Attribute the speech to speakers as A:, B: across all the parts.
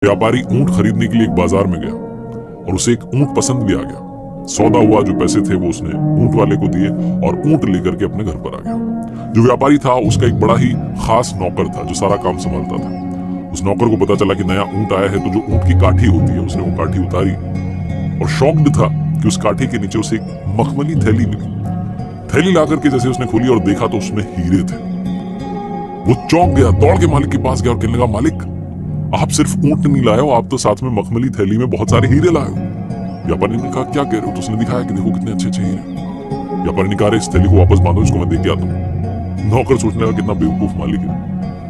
A: व्यापारी ऊंट खरीदने के लिए एक बाजार में गया और उसे एक ऊंट पसंद भी आ गया। सौदा हुआ, जो पैसे थे वो उसने ऊंट वाले को दिए और ऊंट लेकर के अपने घर पर आ गया। जो व्यापारी था उसका एक बड़ा ही खास नौकर था जो सारा काम संभालता था। उस नौकर को पता चला कि नया ऊंट आया है, तो जो ऊंट की काठी होती है उसने वो काठी उतारी और शॉक्ड था कि उस काठी के नीचे उसे एक मखमली थैली मिली। थैली ला करके जैसे उसने खोली और देखा तो उसमें हीरे थे। वो चौंक गया, दौड़ के मालिक के पास गया और कहने लगा, मालिक आप सिर्फ ऊंट नहीं लाए हो, आप तो साथ में मखमली थैली में बहुत सारे हीरे लाए हो। व्यापारी ने कहा, क्या कह रहे हो? तो उसने दिखाया कि देखो कितने अच्छे अच्छे हीरे। व्यापारी ने कहा, इस थैली को वापस बांधो, इसको मैं दे के आता हूँ। नौकर सोचने लगा कितना बेवकूफ मालिक है,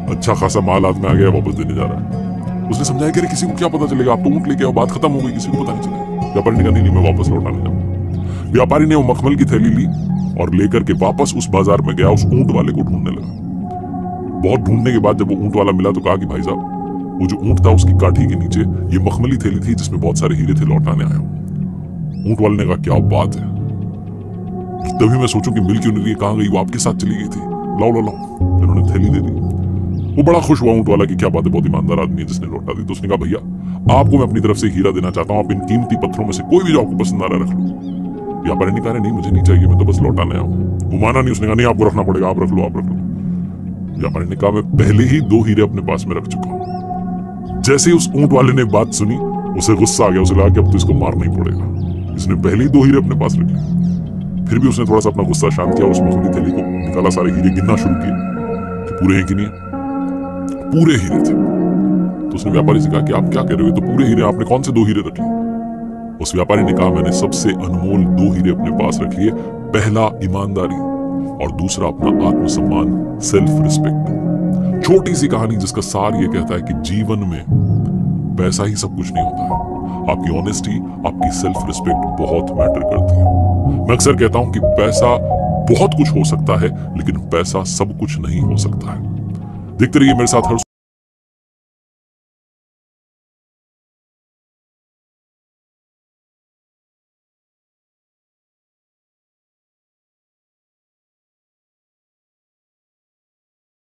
A: अच्छा खासा माल हाथ में आ गया, वापस देने जा रहा है। उसने समझाया कि किसी को क्या पता चलेगा, आप तो ऊंट लेके आओ, बात खत्म हो गई, किसी को पता नहीं चलेगा। व्यापारी ने कहा, नहीं मैं वापस लौटाने जाऊंगा। व्यापारी ने वो मखमल की थैली ली और लेकर के वापस उस बाजार में गया, उस ऊंट वाले को ढूंढने लगा। बहुत ढूंढने के बाद जब वो ऊंट वाला मिला तो कहा कि भाई साहब, वो जो ऊंट था उसकी काठी के नीचे ये मखमली थैली थी जिसमें बहुत सारे हीरे थे, लौटाने आया हूं। ऊंट वाले ने कहा, क्या बात है, तभी मैं सोचूं कि मिल क्यों नहीं रही, कहां गई, वो आपके साथ चली गई थी, लाओ लाओ लाओ। उन्होंने थैली दे दी। वो बड़ा खुश हुआ ऊंट वाला कि क्या बात है, बहुत ईमानदार आदमी है जिसने लौटा दी। तो उसने कहा, भैया आपको मैं अपनी तरफ से हीरा देना चाहता हूं, आप इन कीमती पत्थरों में से कोई भी जो आपको पसंद आ रहा है रख लो। व्यापारी ने कहा, नहीं मुझे नहीं चाहिए, मैं तो बस लौटाने आया हूं। वो माना नहीं, उसने कहा, नहीं आपको रखना पड़ेगा, आप रख लो आप रख लो। व्यापारी ने कहा, मैं पहले ही 2 हीरे अपने पास में रख चुका हूं। जैसे ही उस ऊंट वाले ने बात सुनी उसे गुस्सा आ गया, उसे लगा कि अब तो इसको मारना ही पड़ेगा, इसने पहले ही 2 हीरे अपने पास रख लिए। फिर भी उसने थोड़ा सा अपना गुस्सा शांत किया और उस मखमली थैली को निकाला, सारे हीरे गिनना शुरू किए कि पूरे हैं कि नहीं। पूरे हीरे थे। तो उसने व्यापारी से कहा कि आप क्या कह रहे हो, तो पूरे हीरे, आपने कौन से 2 हीरे रख लिए? उस व्यापारी ने कहा, मैंने सबसे अनमोल 2 हीरे अपने पास रख लिए, पहला ईमानदारी और दूसरा अपना आत्मसम्मान, सेल्फ रिस्पेक्ट। छोटी सी कहानी जिसका सार ये कहता है कि जीवन में पैसा ही सब कुछ नहीं होता है, आपकी ऑनेस्टी, आपकी सेल्फ रिस्पेक्ट बहुत मैटर करती है। मैं अक्सर कहता हूं कि पैसा बहुत कुछ हो सकता है लेकिन पैसा सब कुछ नहीं हो सकता है। देखते रहिए मेरे साथ हर